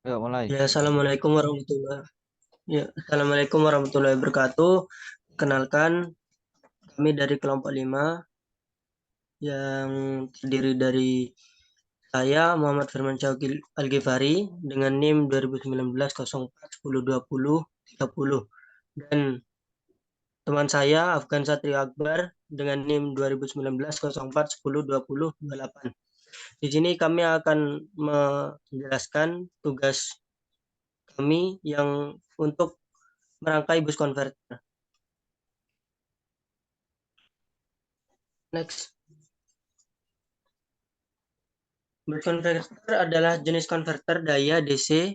Ya, mulai. Assalamualaikum warahmatullahi wabarakatuh. Kenalkan, kami dari kelompok 5 yang terdiri dari saya Muhammad Firman Syawki Al-Ghifari dengan NIM 2019 04 10 20 30 dan teman saya Afgan Satrio Akbar dengan NIM 2019 04 10 20 28. Di sini kami akan menjelaskan tugas kami yang untuk merangkai bus konverter. Next. Bus konverter adalah jenis konverter daya DC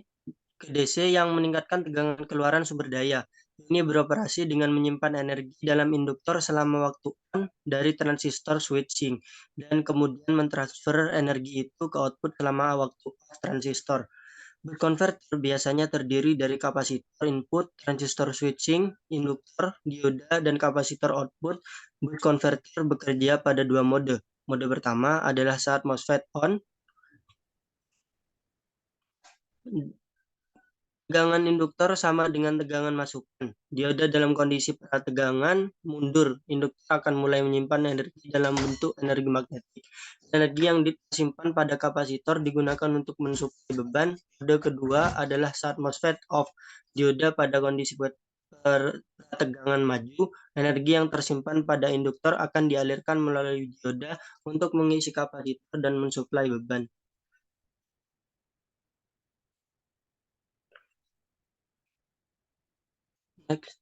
ke DC yang meningkatkan tegangan keluaran sumber daya. Ini beroperasi dengan menyimpan energi dalam induktor selama waktu on dari transistor switching dan kemudian mentransfer energi itu ke output selama waktu off transistor. Bus konverter biasanya terdiri dari kapasitor input, transistor switching, induktor, dioda, dan kapasitor output. Bus konverter bekerja pada dua mode. Mode pertama adalah saat MOSFET on. Tegangan induktor sama dengan tegangan masukan. Dioda dalam kondisi prategangan mundur. Induktor akan mulai menyimpan energi dalam bentuk energi magnetik. Energi yang disimpan pada kapasitor digunakan untuk mensuplai beban. Mode kedua adalah saat MOSFET off. Dioda pada kondisi prategangan maju. Energi yang tersimpan pada induktor akan dialirkan melalui dioda untuk mengisi kapasitor dan mensuplai beban. Next.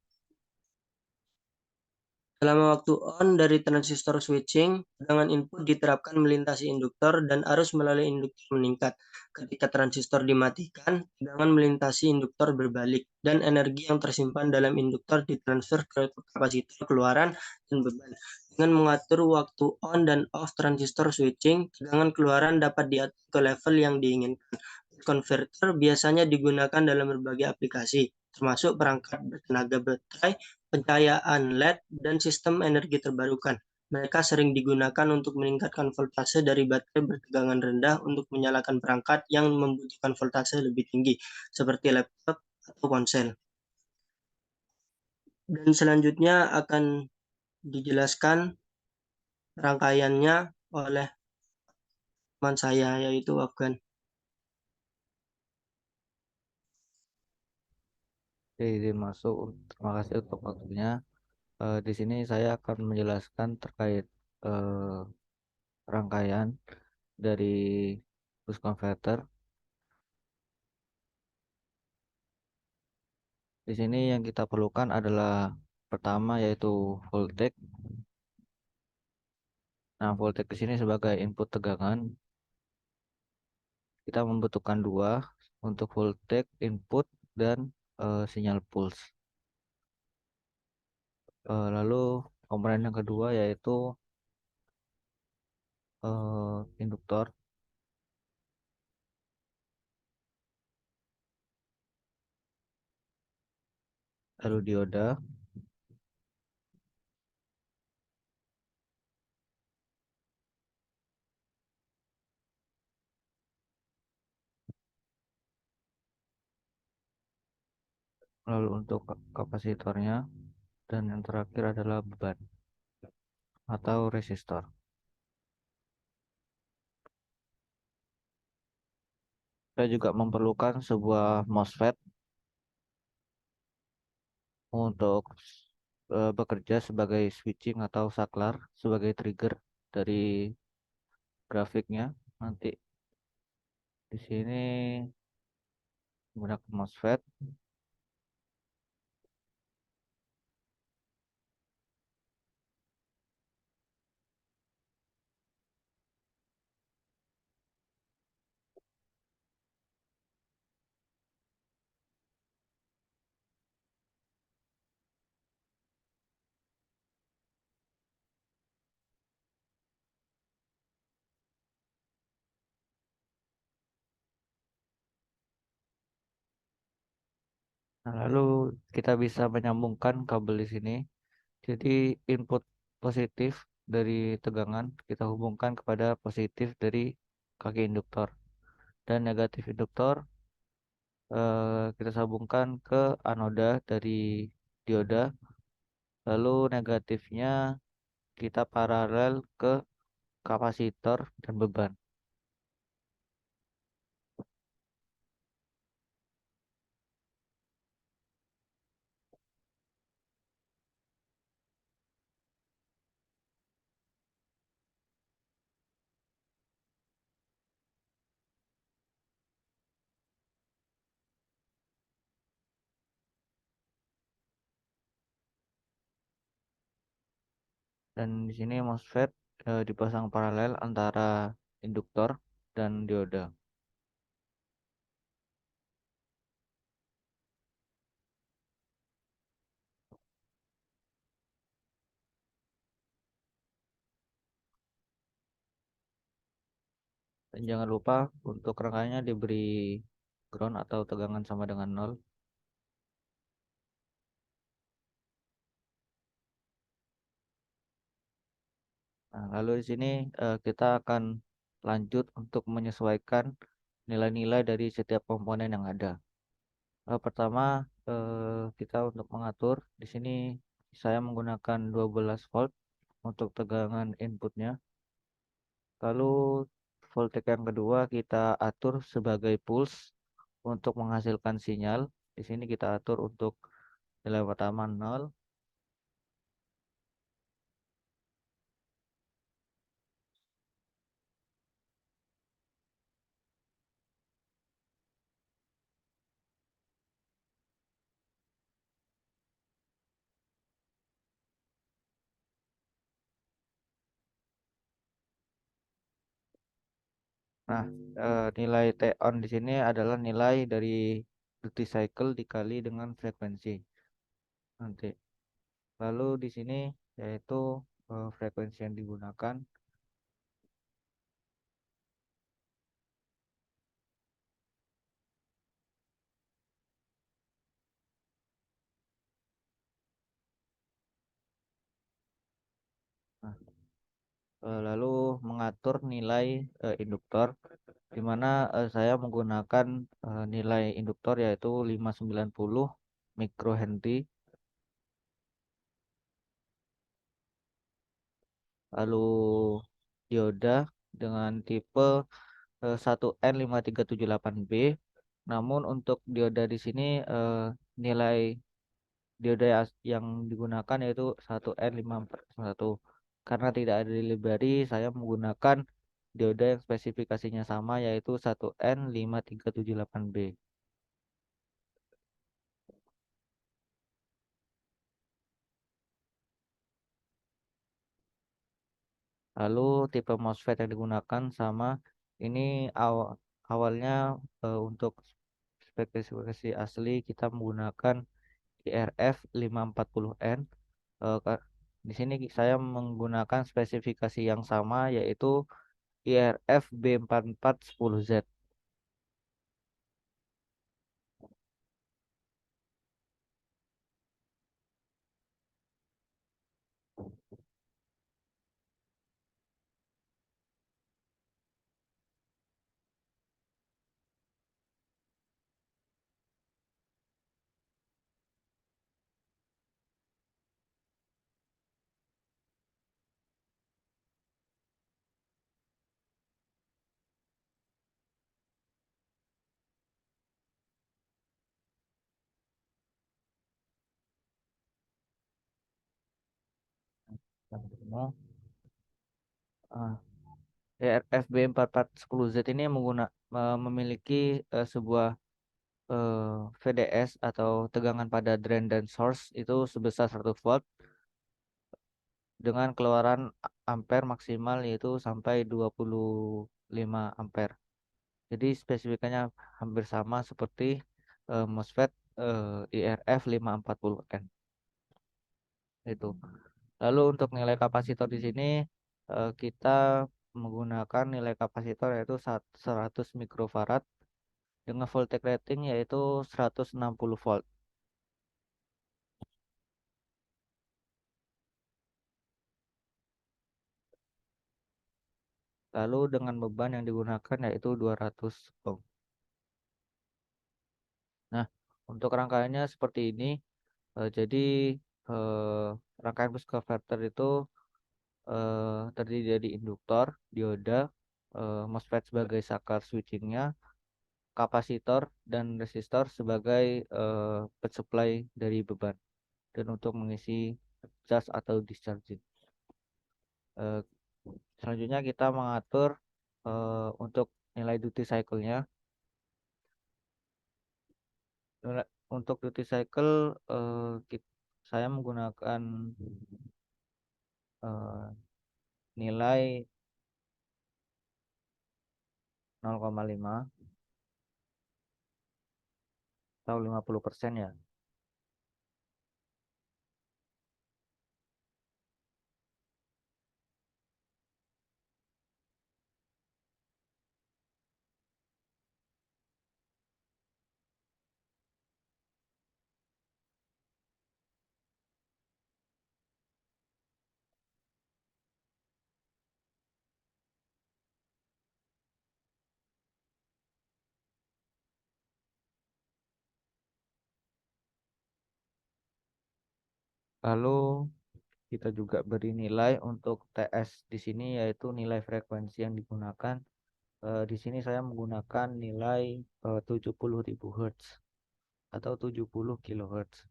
Selama waktu on dari transistor switching, tegangan input diterapkan melintasi induktor dan arus melalui induktor meningkat. Ketika transistor dimatikan, tegangan melintasi induktor berbalik dan energi yang tersimpan dalam induktor ditransfer ke kapasitor keluaran dan beban. Dengan mengatur waktu on dan off transistor switching, tegangan keluaran dapat diatur ke level yang diinginkan. Converter biasanya digunakan dalam berbagai aplikasi, termasuk perangkat bertenaga baterai, pencahayaan LED, dan sistem energi terbarukan. Mereka sering digunakan untuk meningkatkan voltase dari baterai bertegangan rendah untuk menyalakan perangkat yang membutuhkan voltase lebih tinggi, seperti laptop atau ponsel. Dan selanjutnya akan dijelaskan rangkaiannya oleh teman saya, yaitu Afgan. Oke, izin masuk. Terima kasih untuk waktunya. Di sini saya akan menjelaskan terkait eh, rangkaian dari bus converter. Di sini yang kita perlukan adalah pertama yaitu voltage. Nah, voltage di sini sebagai input tegangan. Kita membutuhkan dua untuk voltage input dan sinyal pulse. Lalu komponen yang kedua yaitu induktor, lalu dioda, lalu untuk kapasitornya, dan yang terakhir adalah beban atau resistor. Kita juga memerlukan sebuah MOSFET untuk bekerja sebagai switching atau saklar sebagai trigger dari grafiknya. Nanti di sini menggunakan MOSFET. Nah, lalu kita bisa menyambungkan kabel di sini. Jadi input positif dari tegangan kita hubungkan kepada positif dari kaki induktor dan negatif induktor kita sambungkan ke anoda dari dioda, lalu negatifnya kita paralel ke kapasitor dan beban. Dan di sini MOSFET dipasang paralel antara induktor dan dioda. Dan jangan lupa untuk rangkaiannya diberi ground atau tegangan sama dengan nol. Nah, lalu di sini kita akan lanjut untuk menyesuaikan nilai-nilai dari setiap komponen yang ada. Pertama, kita untuk mengatur di sini saya menggunakan 12 volt untuk tegangan inputnya. Lalu voltage yang kedua kita atur sebagai pulse untuk menghasilkan sinyal. Di sini kita atur untuk nilai pertama 0. Nah, nilai T on di sini adalah nilai dari duty cycle dikali dengan frekuensi nanti. Lalu di sini yaitu frekuensi yang digunakan. Nah, lalu mengatur nilai induktor, di mana saya menggunakan nilai induktor yaitu 590 mikrohenry. Lalu dioda dengan tipe 1N5378B. Namun untuk dioda di sini nilai dioda yang digunakan yaitu 1N5401. Karena tidak ada di library, saya menggunakan dioda yang spesifikasinya sama yaitu 1N5378B. Lalu tipe MOSFET yang digunakan sama ini awalnya untuk spesifikasi asli kita menggunakan IRF 540N. Di sini saya menggunakan spesifikasi yang sama yaitu IRF B4410Z. Uh, IRF B4410Z ini memiliki sebuah VDS atau tegangan pada drain dan source itu sebesar 100 volt dengan keluaran ampere maksimal yaitu sampai 25 ampere. Jadi spesifikasinya hampir sama seperti MOSFET IRF 540N itu. Lalu untuk nilai kapasitor di sini kita menggunakan nilai kapasitor yaitu 100 mikrofarad dengan voltage rating yaitu 160 volt. Lalu dengan beban yang digunakan yaitu 200 ohm. Nah, untuk rangkaiannya seperti ini. Jadi eh, rangkaian bus converter itu terdiri dari induktor, dioda, MOSFET sebagai saklar switchingnya, kapasitor dan resistor sebagai pensuplai dari beban dan untuk mengisi charge atau discharging. Eh, Selanjutnya kita mengatur untuk nilai duty cycle-nya. Untuk duty cycle saya menggunakan eh, nilai 0,5 atau 50% ya. Lalu kita juga beri nilai untuk TS di sini yaitu nilai frekuensi yang digunakan. Di sini saya menggunakan nilai 70.000 Hz atau 70 kHz.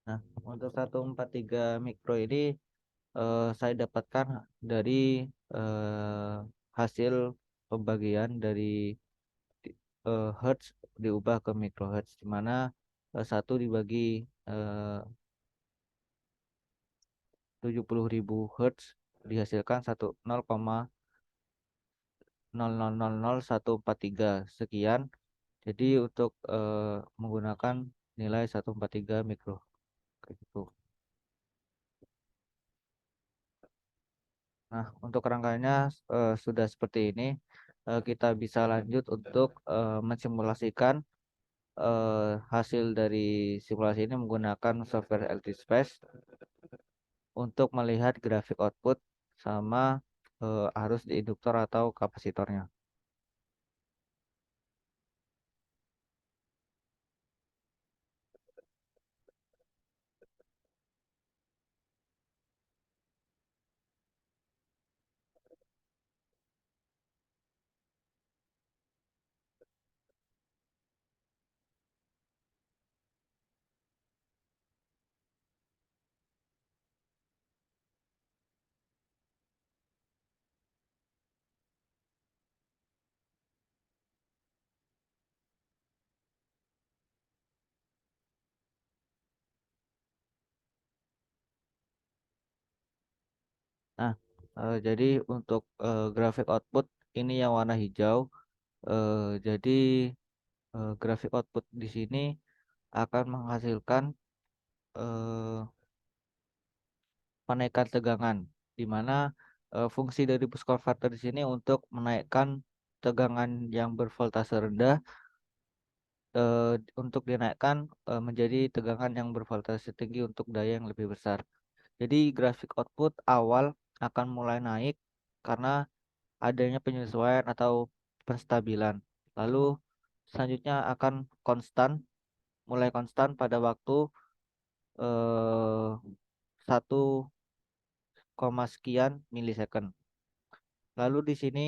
Nah, untuk 143 mikro ini saya dapatkan dari eh, hasil pembagian dari hertz diubah ke mikrohertz, di mana satu dibagi eh, 70.000 hertz dihasilkan 0,0000143 sekian. Jadi untuk menggunakan nilai 143 mikro kayak gitu. Nah, untuk rangkaiannya sudah seperti ini. Kita bisa lanjut untuk mensimulasikan hasil dari simulasi ini menggunakan software LTSpace untuk melihat grafik output sama arus di induktor atau kapasitornya. Nah, jadi untuk grafik output ini yang warna hijau. Jadi grafik output di sini akan menghasilkan eh, penaikan tegangan, di mana fungsi dari bus converter di sini untuk menaikkan tegangan yang bervoltase rendah untuk dinaikkan menjadi tegangan yang bervoltase tinggi untuk daya yang lebih besar. Jadi grafik output awal akan mulai naik karena adanya penyesuaian atau penstabilan. Lalu selanjutnya akan konstan, mulai konstan pada waktu 1, sekian milisecond. Lalu di sini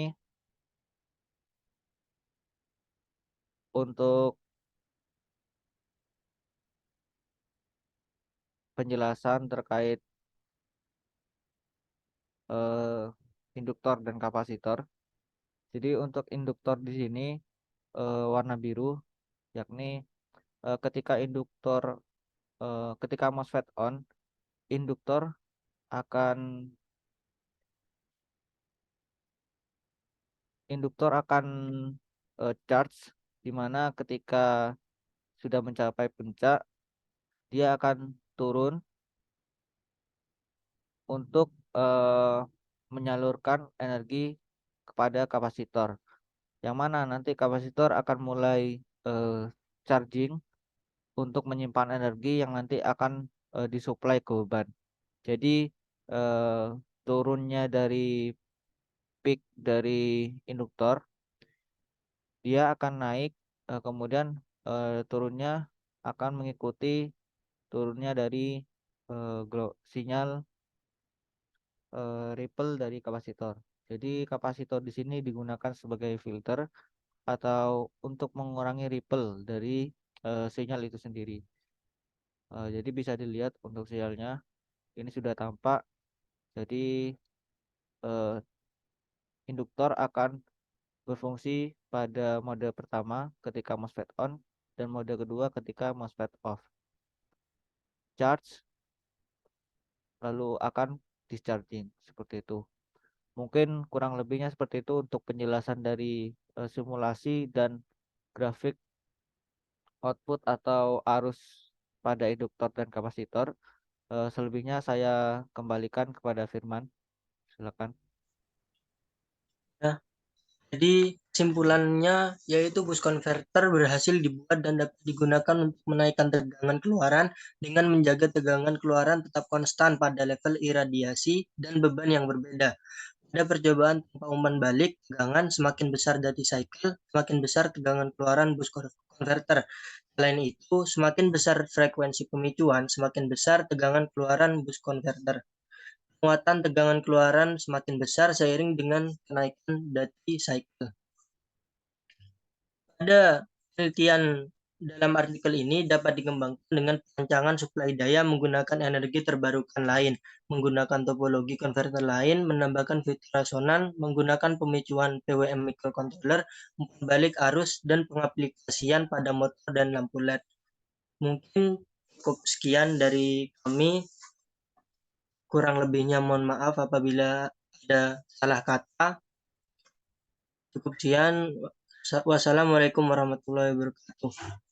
untuk penjelasan terkait eh, induktor dan kapasitor. Jadi untuk induktor di sini warna biru, yakni ketika ketika MOSFET on, induktor akan induktor akan charge, di mana ketika sudah mencapai puncak dia akan turun untuk eh, menyalurkan energi kepada kapasitor. Yang mana nanti kapasitor akan mulai charging untuk menyimpan energi yang nanti akan disuplai ke beban. Jadi eh, turunnya dari peak dari induktor dia akan naik, kemudian turunnya akan mengikuti turunnya dari sinyal ripple dari kapasitor. Jadi kapasitor di sini digunakan sebagai filter atau untuk mengurangi ripple dari sinyal itu sendiri. Jadi bisa dilihat untuk sinyalnya ini sudah tampak. Jadi eh, induktor akan berfungsi pada mode pertama ketika MOSFET on dan mode kedua ketika MOSFET off. Charge lalu akan discharging seperti itu. Mungkin kurang lebihnya seperti itu untuk penjelasan dari simulasi dan grafik output atau arus pada induktor dan kapasitor. Selebihnya saya kembalikan kepada Firman. Silakan. Nah, jadi kesimpulannya yaitu bus converter berhasil dibuat dan dapat digunakan untuk menaikkan tegangan keluaran dengan menjaga tegangan keluaran tetap konstan pada level iradiasi dan beban yang berbeda. Pada percobaan tanpa umpan balik, tegangan semakin besar dari cycle, semakin besar tegangan keluaran bus converter. Selain itu, semakin besar frekuensi pemicuan, semakin besar tegangan keluaran bus converter. Penguatan tegangan keluaran semakin besar seiring dengan kenaikan duty cycle. Pada penelitian dalam artikel ini dapat dikembangkan dengan perancangan suplai daya menggunakan energi terbarukan lain, menggunakan topologi konverter lain, menambahkan fitur resonan, menggunakan pemicuan PWM microcontroller, umpan balik arus, dan pengaplikasian pada motor dan lampu LED. Mungkin cukup sekian dari kami. Kurang lebihnya mohon maaf apabila ada salah kata. Cukup sekian. Wassalamualaikum warahmatullahi wabarakatuh.